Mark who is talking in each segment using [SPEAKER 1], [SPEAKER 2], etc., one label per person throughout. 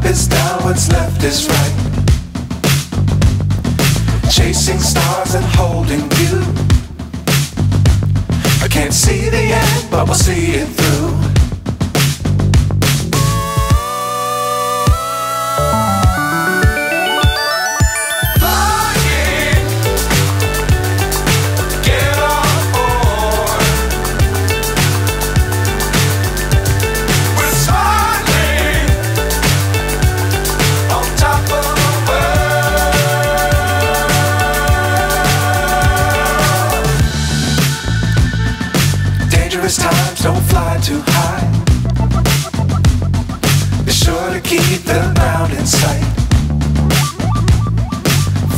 [SPEAKER 1] is down, what's left is right. Chasing stars and holding you. I can't see the end, but we'll see it through. Times don't fly too high. Be sure to keep the ground in sight.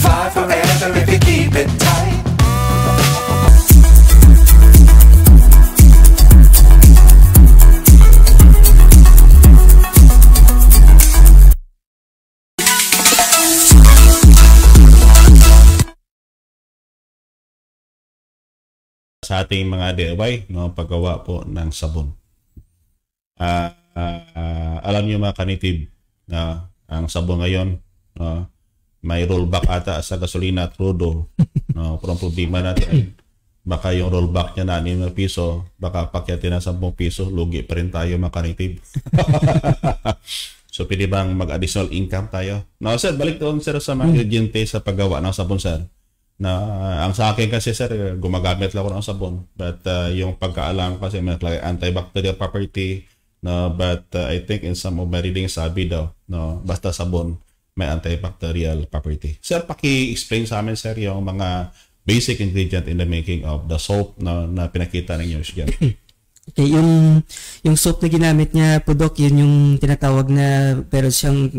[SPEAKER 1] Fly forever if you keep it tight.
[SPEAKER 2] Sa ating mga DIY, no, paggawa po ng sabon. Alam niyo mga kanitib na ang sabon ngayon, no, may rollback ata sa gasolina at crudo. No, pero ang problema natin, baka yung rollback niya na 6 piso, baka pakyatin na 10 piso, lugi pa rin tayo mga kanitib. So, pwede bang mag-additional income tayo? No, sir, balik doon sir sa mga ingrediente sa paggawa ng sabon, sir. Na ang sa akin kasi sir, gumagamit lang ako ng sabon, but yung pagkaalam kasi may antibacterial property, no, but I think in some of my readings sabi daw, no, basta sabon may antibacterial property. Sir, paki-explain sa amin sir yung mga basic ingredient in the making of the soap na pinakita ninyo diyan.
[SPEAKER 3] Okay, yung soap na ginamit niya po Doc, yun yung tinatawag na, pero siyang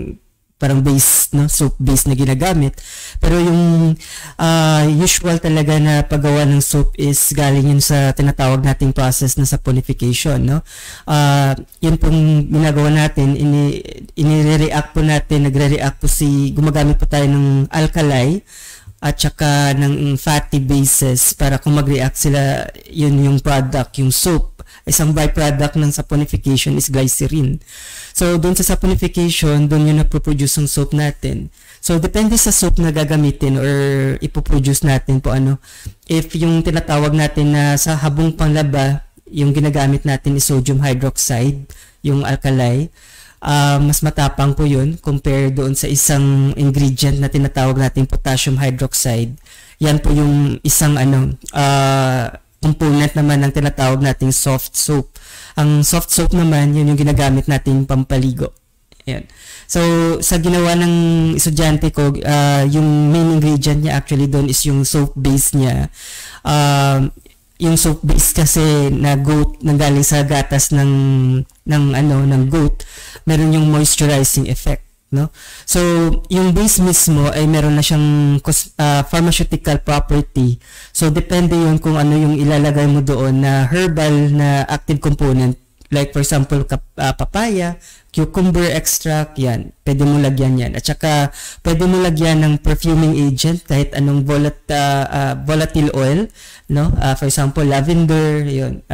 [SPEAKER 3] parang base, no, soap base na ginagamit. Pero yung usual talaga na paggawa ng soap is galing yun sa tinatawag nating process na saponification, no. Yun pong ginagawa natin, inire-react po natin, nagre-react po gumagamit po tayo ng alkali at saka ng fatty bases para kung mag-react sila, yun yung product, yung soap. Isang byproduct ng saponification is glycerin. So, doon sa saponification, doon yung napoproduce ng soap natin. So, depende sa soap na gagamitin or ipoproduce natin po ano. If yung tinatawag natin na sa habong panglaba, yung ginagamit natin is sodium hydroxide, yung alkali, mas matapang po yun compare doon sa isang ingredient na tinatawag natin potassium hydroxide. Yan po yung isang component naman ng tinatawag nating soft soap. Ang soft soap naman, yun yung ginagamit natin pampaligo. Ayan. So, sa ginawa ng estudyante ko, yung main ingredient niya actually doon is yung soap base niya. Yung soap base kasi na goat, nanggaling sa gatas ng goat, meron yung moisturizing effect, no? So, yung base mismo ay meron na siyang pharmaceutical property. So, depende yun kung ano yung ilalagay mo doon na herbal na active component. Like, for example, papaya, cucumber extract, yan. Pwede mo lagyan yan. At saka, pwede mo lagyan ng perfuming agent, kahit anong volatile oil, no? For example, lavender, yun.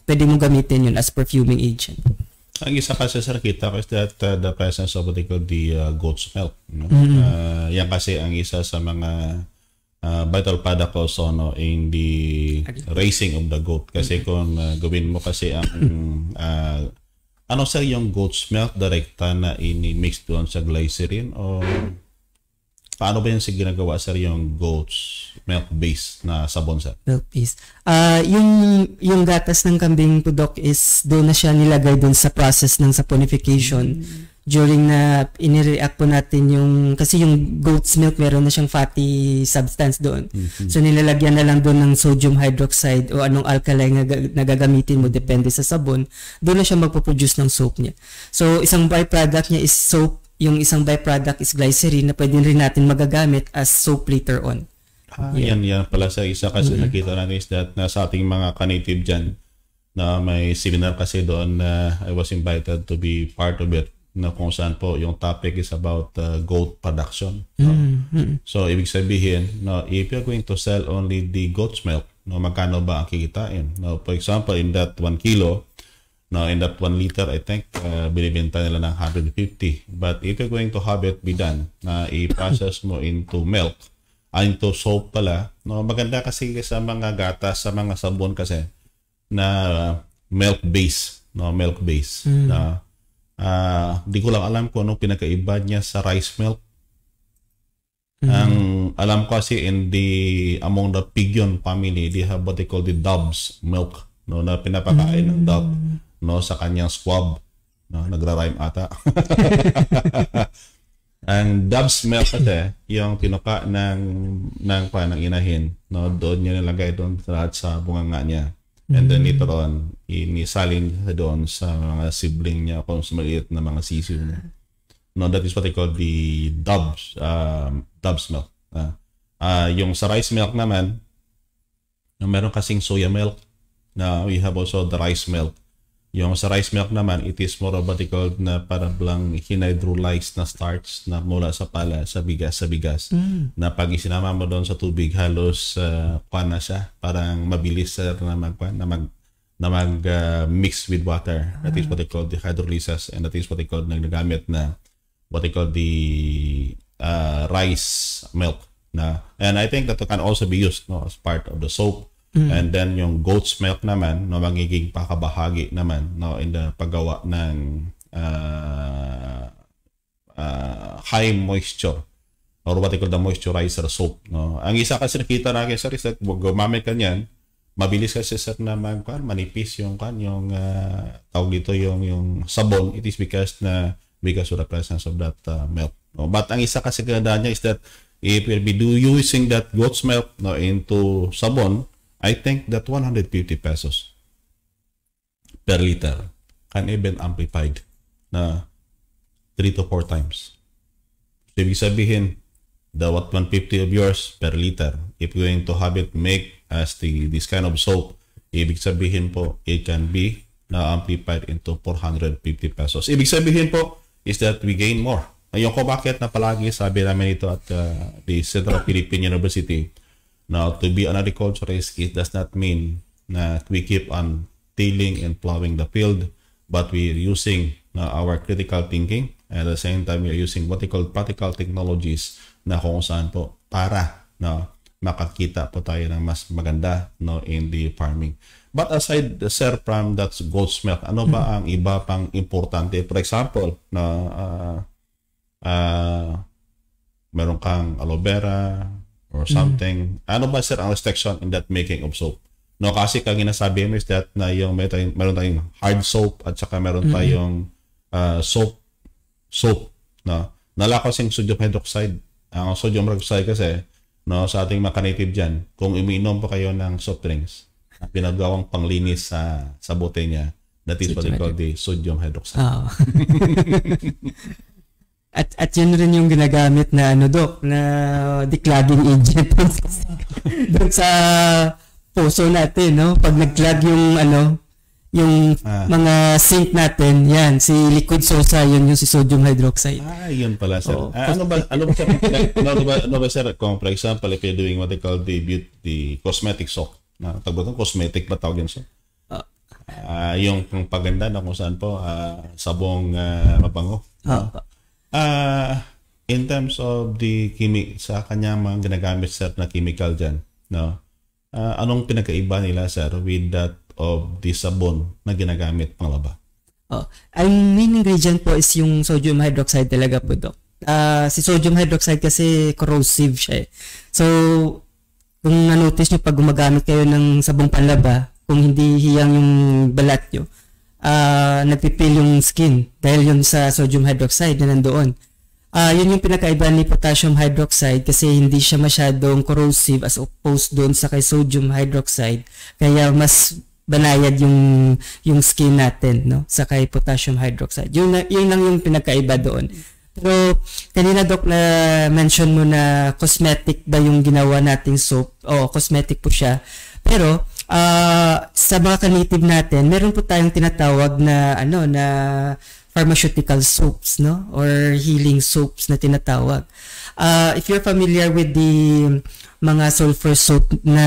[SPEAKER 3] Pwede mo gamitin yun as perfuming agent.
[SPEAKER 2] Ang isa kasi sir, kita ko is that the presence of what they call the goat's milk. No? Yan kasi ang isa sa mga vital product also, no, in the raising of the goat. Kasi kung gawin mo kasi ang ano sir, yung goat's milk direkta na ini-mix doon sa glycerin, o paano ba yung ginagawa sir yung goat's milk base na sabon sir?
[SPEAKER 3] Milk base. Yung gatas ng kambing pudok is doon na siya nilagay doon sa process ng saponification. During na inireact po natin kasi yung goat's milk meron na siyang fatty substance doon. So nilalagyan na lang doon ng sodium hydroxide o anong alkali na gagamitin mo depende sa sabon. Doon na siya magpo-produce ng soap niya. So isang byproduct niya is soap, yung isang byproduct is glycerin na pwede rin natin magagamit as soap later on.
[SPEAKER 2] Yan pala sa isa kasi nakita natin is that sa ating mga ka-native dyan na may seminar kasi doon na I was invited to be part of it, na kung saan po yung topic is about goat production. No? So, ibig sabihin, no, if you're going to sell only the goat's milk, no, magkano ba ang kikitain? No, for example, in that 1 kilo, Now, in that 1 liter, I think, binibenta nila ng 150. But if you're going to have it be done, na i-process mo into milk, into soap pala, no, maganda kasi sa mga gatas, sa mga sabon kasi, na milk base, no, milk base. Na, di ko lang alam kung anong pinakaiba niya sa rice milk. Ang alam ko kasi among the pigeon family, they have what they call the dove's milk, no, na pinapakain ng dove, no, sa kanyang squab, no, nagra-rhyme ata. Ang dove's milk kasi yung tinuka ng inahin, no, doon niya nilagay doon lahat sa bunganga niya. And then later on, inisalin niya doon sa mga sibling niya kung sa maliit na mga sisiw niya. No, that is what they call the dove's milk. Yung sa rice milk naman, meron kasing soya milk. Na we have also the rice milk. Yung sa rice milk naman, it is more of what they call na parang lang hinhydrolyzed na starch na mula sa pala, sa bigas. Na pag isinama mo doon sa tubig, halos na siya. Parang mabilis na mag-mix with water. That is what they call the hydrolysis, and that is what they call nagagamit na what they call the rice milk. And I think that can also be used, no, as part of the soap. And then yung goat's milk naman, no, magiging pakabahagi naman, no, in the paggawa ng high moisture or what they call the moisturizer soap, no. Ang isa kasi nakita natin sa research, gumamit ka niyan, mabilis kasi sir na manipis yung tawag dito yung sabon. It is because of the presence of that milk, no. But ang isa kasi kagandahan niya is that if we'll be using that goat's milk, no, into sabon, I think that 150 pesos per liter can even amplified na 3 to 4 times. So, ibig sabihin, the 150 of yours per liter, if you're going to have it make as this kind of soap, ibig sabihin po, it can be na amplified into 450 pesos. Ibig sabihin po is that we gain more. Ngayon ko bakit na palagi sabi namin ito at the Central Philippine University. Now, to be an agriculturist, it does not mean that we keep on tilling and plowing the field, but we're using our critical thinking, and at the same time, we're using what we call practical technologies na kung saan po para makakita po tayo ng mas maganda, no, in the farming. But aside, sir, from that goat's milk, ano ba ang iba pang importante? For example, meron kang aloe vera, or something. Ano ba sir ang restriction in that making of soap? No, kasi kang ginasabi mo is that na yung meron tayong hard soap at saka meron tayong soap, no. Nalakasing sodium hydroxide. Ang sodium hydroxide kasi, no, sa ating mga native diyan, kung umiinom pa kayo ng soft drinks, pinagawang panglinis sa bote niya, that is what they call the sodium hydroxide.
[SPEAKER 3] At yun rin yung ginagamit na Doc, na declogging agent doon sa puso natin, no? Pag nag-clog yung mga sink natin, yan, si liquid sosa, yun yung si sodium hydroxide.
[SPEAKER 2] Yun pala, sir. Ano ba sir, kung for example, if you're doing what they call the cosmetic soap, cosmetic ba tawag yun, sir? Yung paganda na kung saan po, sabong mabango. In terms of the sa kanyang mga ginagamit sir na chemical dyan, no? Anong pinakaiba nila sir with that of the sabon na ginagamit panglaba?
[SPEAKER 3] Ang main ingredient po is yung sodium hydroxide talaga po, Doc. Si sodium hydroxide kasi corrosive siya eh. So, kung na-notice nyo pag gumagamit kayo ng sabong panlaba, kung hindi hiyang yung balat nyo, nagpipil yung skin dahil yun sa sodium hydroxide na nandoon. Yun yung pinakaiba ni potassium hydroxide kasi hindi siya masyadong corrosive as opposed doon sa kay sodium hydroxide. Kaya mas banayad yung skin natin, no, sa kay potassium hydroxide. Yun lang yung pinakaiba doon. Pero kanina Doc na mention mo na cosmetic ba yung ginawa nating soap? Cosmetic po siya. Pero sa mga ka-native natin, meron po tayong tinatawag na na pharmaceutical soaps, no, or healing soaps na tinatawag. If you're familiar with the mga sulfur soap na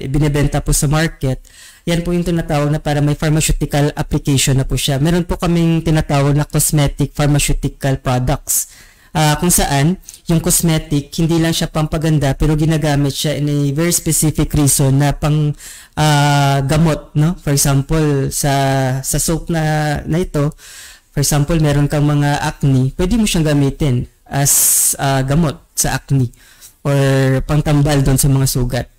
[SPEAKER 3] binebenta po sa market, yan po yung tinatawag na para may pharmaceutical application na po siya. Meron po kaming tinatawag na cosmetic pharmaceutical products. Kung saan, yung cosmetic, hindi lang siya pampaganda, pero ginagamit siya in a very specific reason na pang gamot, no? For example, sa soap na ito, for example, meron kang mga acne, pwede mo siyang gamitin as gamot sa acne or pangtambal doon sa mga sugat.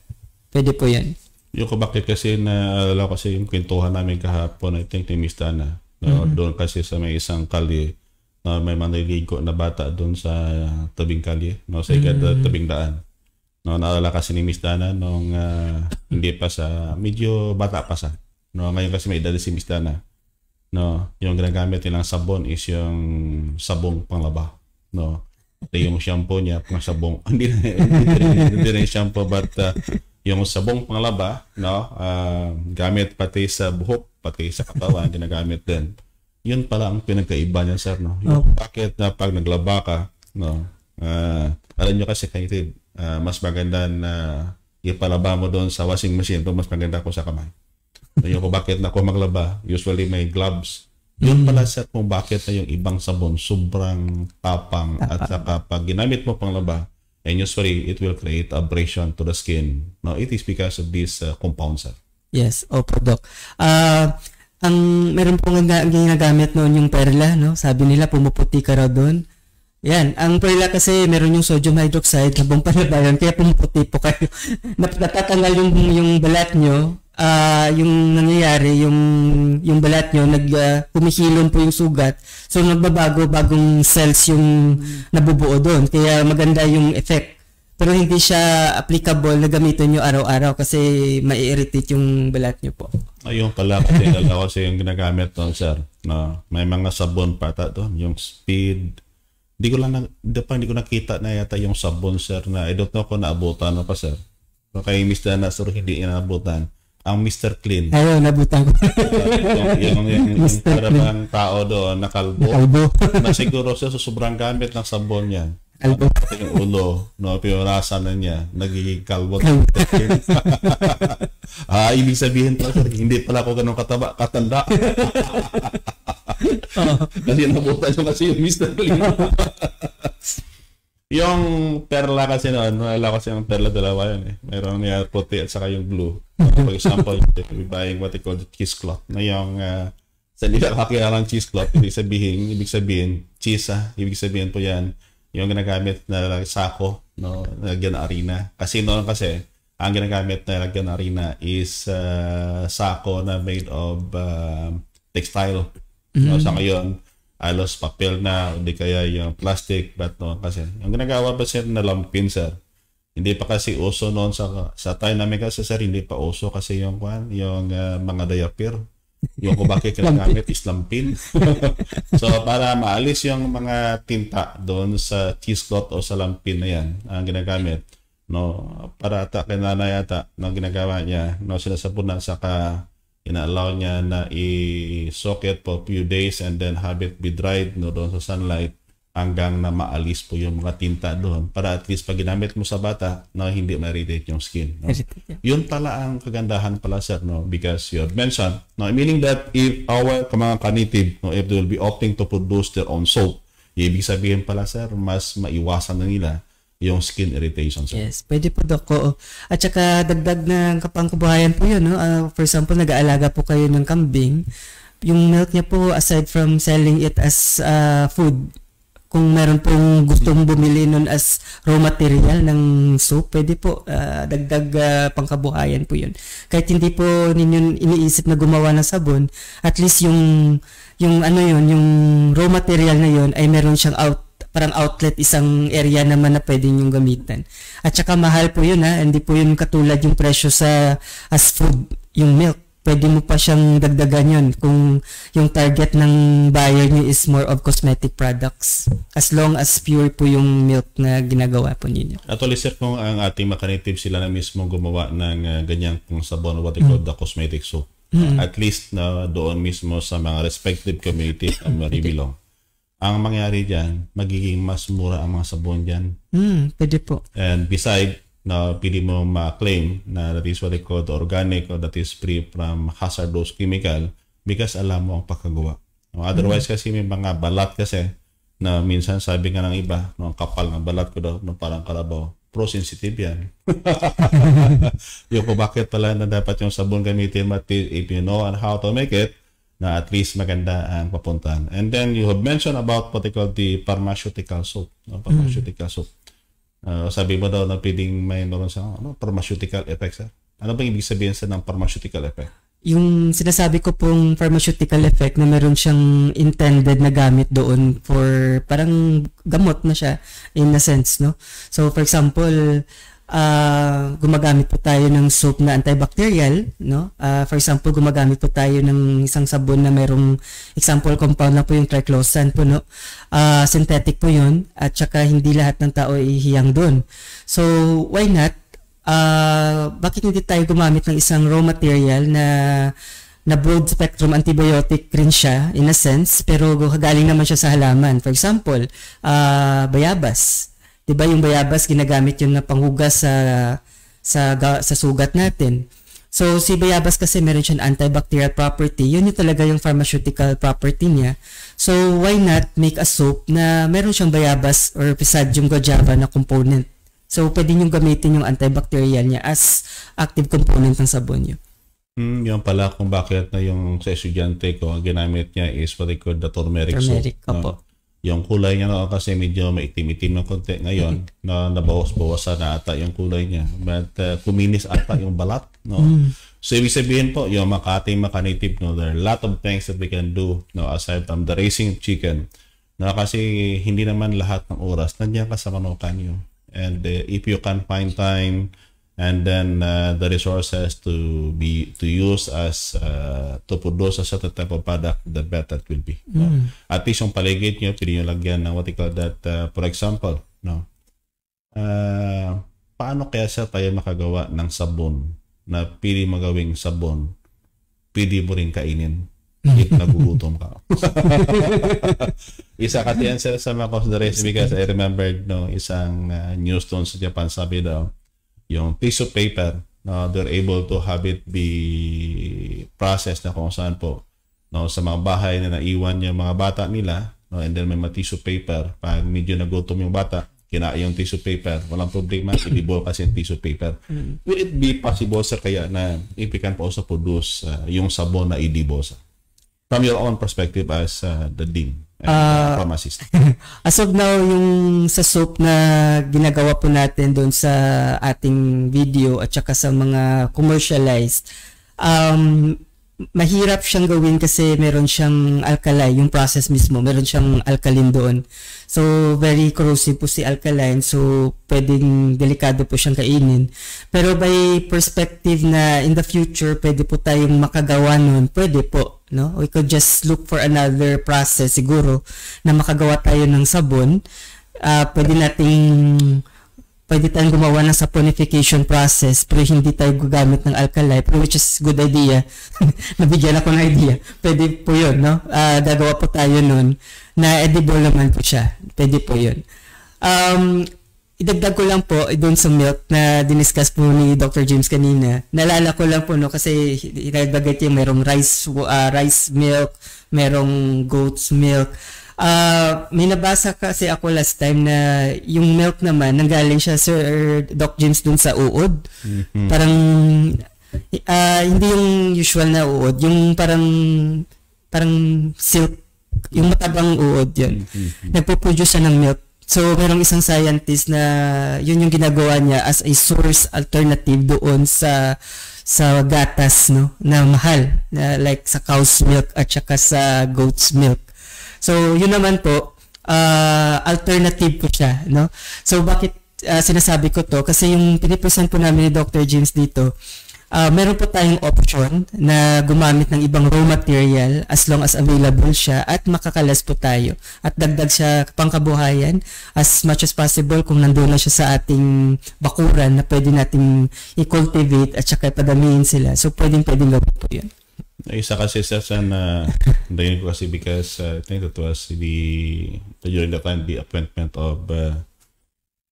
[SPEAKER 3] Pwede po yan.
[SPEAKER 2] Yung bakit kasi naalala kasi yung kwentuhan namin kahapon, I think ni Miss Dana, no? Doon kasi sa may isang kalye, may manliligo na bata doon sa tabing kalye, no? Sa tabing daan. No, naalala kasi ni Miss Dana nung hindi pa sa, medyo bata pa sa. No, ngayon kasi may edad si Miss Dana. No, yung ginagamit nilang sabon is yung sabong panglaba. No. Yung shampoo niya, pang sabong, hindi na yung shampoo, but yung sabong panglaba, no, gamit pati sa buhok, pati sa katawan, ginagamit din. Yun pala ang pinagkaiba niya, sir, no. Yung bakit na pag naglaba ka, no, alam nyo kasi kayo, mas maganda na ipalaba mo doon sa washing machine, pero mas maganda ko sa kamay. So, yung bakit na ako maglaba, usually may gloves. Yun pala, sir, kung bakit na yung ibang sabon sobrang tapang at saka pag ginamit mo pang laba, and usually it will create abrasion to the skin. No, it is because of this compound, sir.
[SPEAKER 3] Yes, opo, Doc. Ang meron pong ginagamit noon yung perla, no? Sabi nila pumuputi ka raw doon. Yan, ang perla kasi meron yung sodium hydroxide, habang palabayan, kaya pumuputi po kayo. Natatanggal yung balat nyo, yung nangyayari, yung balat nyo, kumikilon po yung sugat. So, bagong cells yung nabubuo doon. Kaya maganda yung effect. Pero hindi siya applicable na gamitin nyo araw-araw kasi mai-irritate yung balat nyo po.
[SPEAKER 2] Ayun pala kasi yung ginagamit doon, sir. No, may mga sabon pata doon, yung Speed. Hindi ko nakita na yata yung sabon, sir, na I don't know kung naabutan na pa, sir. So, kay Mr. Nasur, hindi naabutan. Ang Mr. Clean.
[SPEAKER 3] Ayun, nabutan ko.
[SPEAKER 2] yung parang tao doon, nakalbo. Na siguro siya sa sobrang gamit ng sabon niya.
[SPEAKER 3] Kalbo.
[SPEAKER 2] Yung ulo, no, pinurasan na niya, nagiging kalbo. Ibig sabihin pala, hindi pala ako ganun katanda. Kasi nabutan yung kasi yung Mr. Clean. Yung perla kasi noon, wala kasi yung perla dalawa yun eh. Mayroon niya puti at saka yung blue. For example, we're buying what they call the cheesecloth. Na yung sa nila kakilalang cheesecloth, ibig sabihin, cheese ibig sabihin po yan, yung ginagamit na sako, no, lagyan na harina. Kasi noon kasi, ang ginagamit na lagyan na harina is sako na made of textile. No, sa ngayon, alos papel na, hindi kaya yung plastic, but no, kasi yung ginagawa pa sir na lampin, sir. Hindi pa kasi uso noon sa time namin kasi, sir, hindi pa uso kasi yung mga diaper. Yung kung bakit kinagamit is lampin. So, para maalis yung mga tinta doon sa cheesecloth o sa lampin na yan, ang ginagamit, no, para kinana yata, no, ginagawa niya, no, sinasabunan, saka ina-allow niya na i-soak it for a few days and then have it be dried, no, doon sa sunlight hanggang na maalis po yung mga tinta doon para at least pag ginamit mo sa bata na hindi ma-irritate yung skin, no? Yun pala ang kagandahan pala, sir, no, because you have mentioned, no, meaning that if our mga ka-native, no, if they will be opting to produce their own soap, ibig sabihin pala, sir, mas maiwasan na nila yung skin irritation, sir.
[SPEAKER 3] Yes, pwede po, Doc. At saka dagdag ng kapangkabuhayan po yun, no? For example, nag-aalaga po kayo ng kambing, yung milk niya po, aside from selling it as food, kung meron pong gustong bumili nun as raw material ng soap, pwede po, dagdag pangkabuhayan po yun. Kahit hindi po ninyo iniisip na gumawa ng sabon, at least yung raw material na yun ay meron siyang parang outlet, isang area naman na pwede niyong gamitan. At saka mahal po yun, hindi po yun katulad yung presyo as food, yung milk. Pwede mo pa siyang dagdagan yun kung yung target ng buyer niyo is more of cosmetic products. As long as pure po yung milk na ginagawa po ninyo.
[SPEAKER 2] Actually, sir, kung ang ating makanative sila na mismo gumawa ng ganyang sabon, what they call the cosmetic soap, at least na doon mismo sa mga respective community na maribilong, ang mangyari dyan, magiging mas mura ang mga sabon dyan.
[SPEAKER 3] Pwede po.
[SPEAKER 2] And beside, na pili mo ma-claim na that is what they call the organic or that is free from hazardous chemical because alam mo ang pagkagawa. Otherwise kasi may mga balat kasi na minsan sabi nga ng iba, no, ang kapal ng balat ko daw, no, parang kalabaw. Pro-sensitive yan. Yung kung bakit pala na dapat yung sabon gamitin, if you know on how to make it, na at least maganda ang papuntahan. And then you have mentioned about what they call the pharmaceutical soap. No? Pharmaceutical soap. Sabi mo daw na pwedeng mayroon sa pharmaceutical effects. Ano bang ibig sabihin sa ng pharmaceutical effect?
[SPEAKER 3] Yung sinasabi ko pong pharmaceutical effect na meron siyang intended na gamit doon for parang gamot na siya in a sense, no? So for example, gumagamit po tayo ng soap na antibacterial, no? For example, gumagamit po tayo ng isang sabon na mayroong example compound na po yung triclosan po, no? Synthetic po yun at saka hindi lahat ng tao ihiyang doon. So why not? Bakit hindi tayo gumamit ng isang raw material na broad spectrum antibiotic rin siya in a sense, pero galing naman siya sa halaman. For example, bayabas. 'Di ba yung bayabas ginagamit yun na panghugas sa sugat natin. So si bayabas kasi meron siyang antibacterial property. Yun yung talaga yung pharmaceutical property niya. So why not make a soap na meron siyang bayabas or Physagium guajava na component. So, pwede nyo gamitin yung antibacterial niya as active component ng sabon nyo.
[SPEAKER 2] Yung pala kung bakit na yung sa estudyante ko, ang ginamit niya is what they call the turmeric soap.
[SPEAKER 3] Opo.
[SPEAKER 2] Yung kulay niya no, kasi medyo maitim-itim ng konti ngayon, na nabawas-bawasan na ata yung kulay niya. But kuminis ata yung balat. No? So, ibig sabihin po, yung ating native, no, there are a lot of things that we can do, no, aside from the raising chicken. No, kasi hindi naman lahat ng oras nandiyan ka sa manukan nyo. And if you can find time and then the resources to use as to produce a certain type of product, the better it will be. No? At least yung paligid nyo, pwede nyo lagyan ng what you call that, for example, no? Paano kaya sa tayo makagawa ng sabon na pili magawing sabon, pwede mo rin kainin if nagugutom ka. Isa kasi yan sa mga consideration because I remembered no, isang news doon sa Japan, sabi daw, yung tissue paper, no, they're able to have it be processed na kung saan po, no, sa mga bahay na naiwan yung mga bata nila, no, and then may mga tissue paper, pag medyo nagutom yung bata, kinain yung tissue paper, walang problema, i-debol kasi yung tissue paper. Will it be possible, sir, kaya na if we can also produce yung sabon na i-debol, sir? From your own perspective as the dean and pharmacist.
[SPEAKER 3] As of now, yung sa soap na ginagawa po natin doon sa ating video at saka sa mga commercialized, mahirap siyang gawin kasi meron siyang alkali, yung process mismo, meron siyang alkaline doon. So, very corrosive po si alkaline, so pwedeng delikado po siyang kainin. Pero by perspective na in the future, pwede po tayong makagawa nun, pwede po, no? We could just look for another process siguro na makagawa tayo ng sabon. Pwede tayong gumawa ng saponification process pero hindi tayo gagamit ng alkali, which is good idea. Nabigyan ako ng idea. Pwede po yun, no? Gagawa po tayo nun na edible naman po siya. Pwede po yun. Idagdag ko lang po doon sa milk na diniscuss po ni Dr. James kanina. Nalala ko lang po, no, kasi idagdag yung merong rice milk, merong goat's milk. May nabasa kasi ako last time na yung milk naman nanggaling siya Sir Doc James dun sa uod. Parang hindi yung usual na uod, yung parang silk, yung matabang uod yun. Nagpo-produce siya ng milk. So merong isang scientist na yun yung ginagawa niya as a source alternative doon sa gatas, no, na mahal, na like sa cow's milk at saka sa goat's milk. So, yun naman po, alternative po siya, no? So, bakit sinasabi ko to? Kasi yung pinipresent po namin ni Dr. James dito, meron po tayong option na gumamit ng ibang raw material as long as available siya at makakalas po tayo. At dagdag siya pangkabuhayan as much as possible kung nandun na siya sa ating bakuran na pwede nating i-cultivate at saka ipadamihin sila. So, pwedeng gawin po yun.
[SPEAKER 2] Isa kasi sa dahil ko kasi because I think that was during the time the appointment of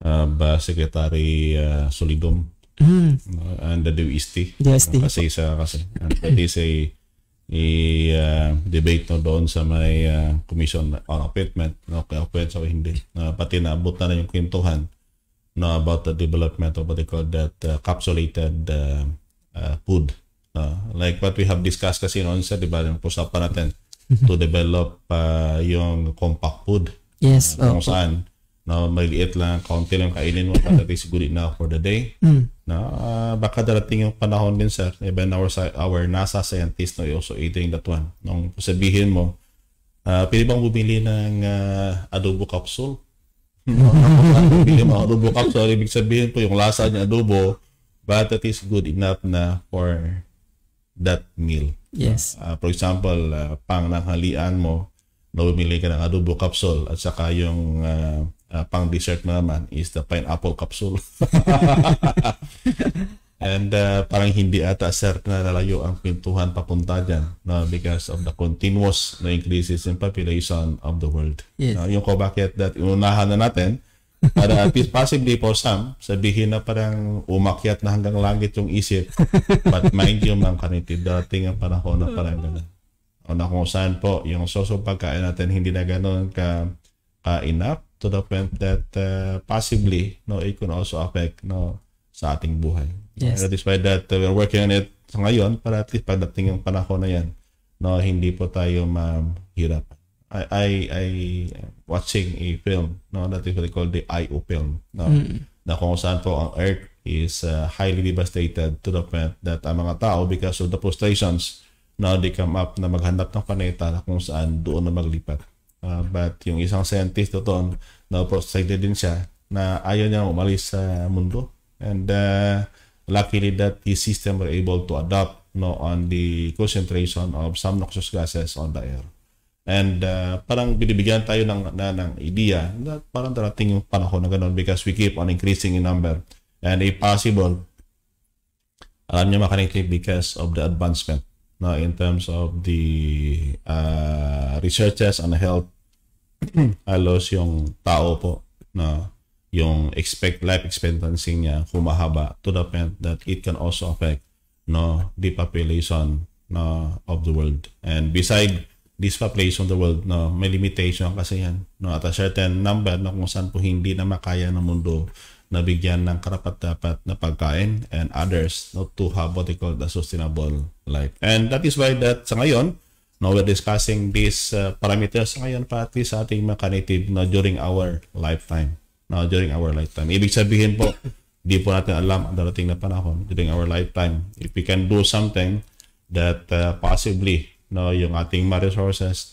[SPEAKER 2] ba Secretary Solidum and the DOST. Kasi that is a debate doon sa may commission on appointment, kaya appoint sa hindi. Pati naabot na yung kwentuhan about the development of what they call that capsulated food. Like what we have discussed kasi noon sa diba yung usapan natin to develop yung compact food.
[SPEAKER 3] Yes.
[SPEAKER 2] Kung saan maliit lang, kaunti lang kainin mo but that is good enough for the day. Baka darating yung panahon din sir, even our NASA scientists also eating that one. Nung sabihin mo, pwede bang bumili ng adobo capsule? Bumili mo adobo capsule, ibig sabihin po yung lasa niya adobo, but that is good enough na for that meal.
[SPEAKER 3] Yes.
[SPEAKER 2] For example, pang nanghalian mo, bumili ka ng adobo capsule at saka yung pang dessert naman is the pineapple capsule. And parang hindi ata sir na lalayo ang pintuhan papunta dyan because of the continuous increases in population of the world.
[SPEAKER 3] Yes.
[SPEAKER 2] Yung ko bakit that inunahan na natin para at least possibly for some sabihin na parang umakyat na hanggang langit yung isip, but mind you mga kanitid, dating ang panahon na parang gano'n. O na kung saan po yung pagkain natin hindi na gano'n ka-enough to the point that possibly it can also affect sa ating buhay.
[SPEAKER 3] Yes.
[SPEAKER 2] That is why that we're working on it ngayon para at least pagdating yung panahon na yan hindi po tayo mahirap. I watching a film that is what they call the IO film na kung saan po ang Earth is highly devastated to the point that ang mga tao because of the frustrations they come up na maghanap ng planeta kung saan doon na maglipat. But yung isang scientist doon frustrated din siya na ayaw niya umalis sa mundo, and luckily that his system were able to adapt on the concentration of some noxious gases on the air. And parang binibigyan tayo ng idea na parang darating yung panahon na gano'n because we keep on increasing in number. And if possible, alam niyo makanitib because of the advancement in terms of the researches on health, halos yung tao po yung life expectancy niya humahaba to the point that it can also affect the population of the world. And beside this population of the world may limitation kasi yan at a certain number kung saan po hindi na makaya ng mundo na bigyan ng karapat-dapat na pagkain, and others to have what they call the sustainable life. And that is why that sa ngayon we're discussing these parameters ngayon pa at least sa ating mga ka-native during our lifetime. During our lifetime. Ibig sabihin po, di po natin alam ang darating na panahon during our lifetime. If we can do something that possibly yung ating mga resources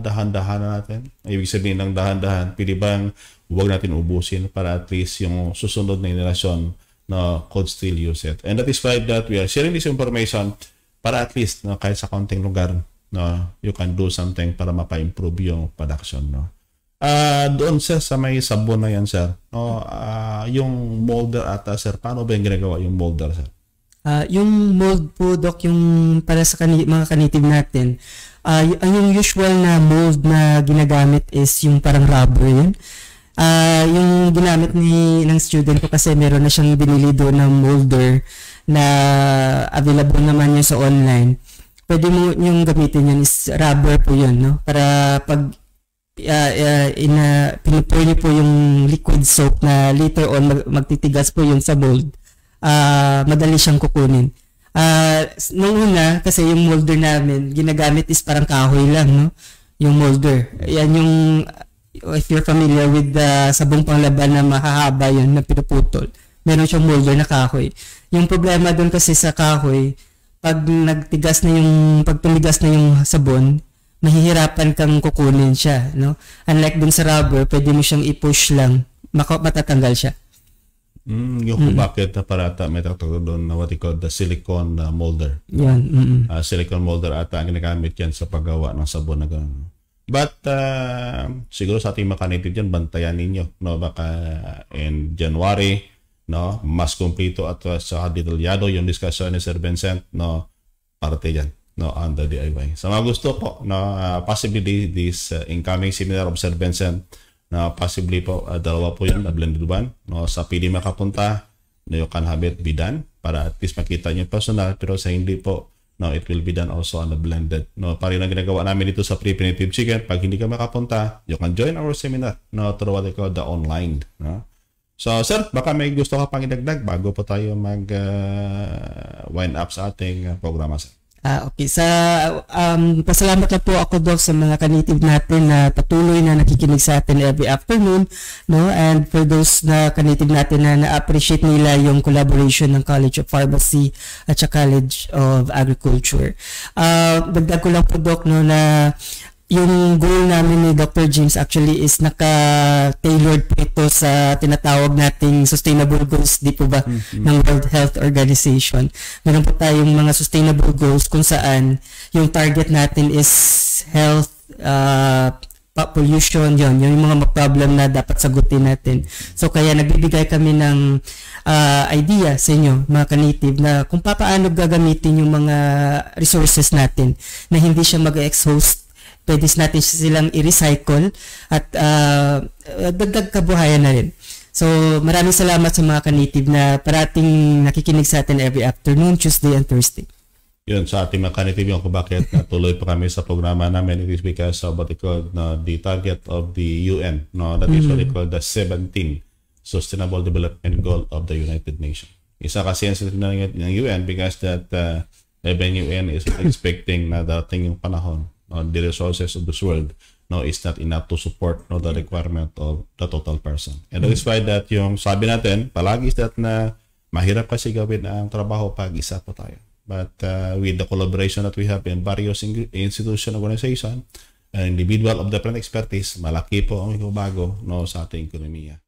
[SPEAKER 2] dahan-dahan na natin. Ibig sabihin ng dahan-dahan, pwede bang huwag natin ubusin para at least yung susunod na generasyon could still use it. And that is why that we are sharing this information para at least kahit sa kaunting lugar you can do something para mapa-improve yung production. Doon sir sa may sabon na yan sir, yung molder ata sir, paano ba yung ginagawa yung molder sir?
[SPEAKER 3] Yung mold po, Doc, yung para sa mga ka-native natin, yung usual na mold na ginagamit is yung parang rubber yun. Yung ginamit ng student ko kasi meron na siyang binili doon ng molder na available naman yun sa online. Pwede mo yung gamitin yun is rubber po yun, no? Para pag pinupour niyo po yung liquid soap na later on magtitigas po yun sa mold. Madali siyang kukunin. Nung una, kasi yung molder namin, ginagamit is parang kahoy lang, no? Yung molder. Yan yung, if you're familiar with the sabong panglaban na mahahaba yun, na pinuputol. Meron siyang molder na kahoy. Yung problema doon kasi sa kahoy, pag tumigas na yung sabon, mahihirapan kang kukunin siya, no? Unlike dun sa rubber, pwede mo siyang i-push lang, matatanggal siya.
[SPEAKER 2] Yung bakit na parata may tatawag doon na what they call the silicone molder.
[SPEAKER 3] Yan.
[SPEAKER 2] Silicone molder ata ang ginagamit yan sa paggawa ng sabon na gano'n. But siguro sa ating makanitin dyan, bantayan ninyo. Baka in January, mas kumplito at sa detalyado yung discussion ni Sir Vincent, parte yan. On the DIY. Sa mga gusto po, possibly this incoming seminar of Sir Vincent, na possibly po dalawa po yan na blended one, no, sa pili makapunta, no, you can have it be done para at least makita niyo personal, pero sa hindi po, no, it will be done also on the blended, no, parang na ginagawa namin dito sa Primitive Chicken. Pag hindi ka makapunta, you can join our seminar, no, through what they call the online, no. So sir, baka may gusto ka pang idagdag bago po tayo mag wind up sa ating programa, sir.
[SPEAKER 3] Okay. Pasalamat na po ako, Doc, sa mga ka-native natin na patuloy na nakikinig sa atin every afternoon, no? And for those na ka-native natin na na-appreciate nila yung collaboration ng College of Pharmacy at sa College of Agriculture. Dagdag ko lang po, Doc, no, na yung goal namin ni Dr. James actually is naka-tailored po ito sa tinatawag nating sustainable goals, di po ba, ng World Health Organization. Meron po tayong mga sustainable goals kung saan yung target natin is health, pollution, yung mga problem na dapat sagutin natin. So kaya nagbibigay kami ng idea sa inyo, mga ka-native, na kung paano gagamitin yung mga resources natin na hindi siya mag-exhaust. Pwede natin silang i-recycle at dagdag kabuhayan na rin. So, maraming salamat sa mga ka-native na parating nakikinig sa atin every afternoon, Tuesday and Thursday.
[SPEAKER 2] Yun, sa ating mga ka-native yung kung bakit natuloy pa kami sa programa namin, it is because of what they call the target of the UN, no, that is what they call the 17 Sustainable Development Goal of the United Nations. Isa kasi yan ng UN because that even UN is expecting na dating yung panahon, the resources of this world, no, is not enough to support, no, the requirement of the total person. And that is why that yung sabi natin palagi is that na mahirap kasi gawin ang trabaho pag isa po tayo. But with the collaboration that we have in various institution, organization, and individual of different expertise, malaki po ang bago, no, sa ating ekonomiya.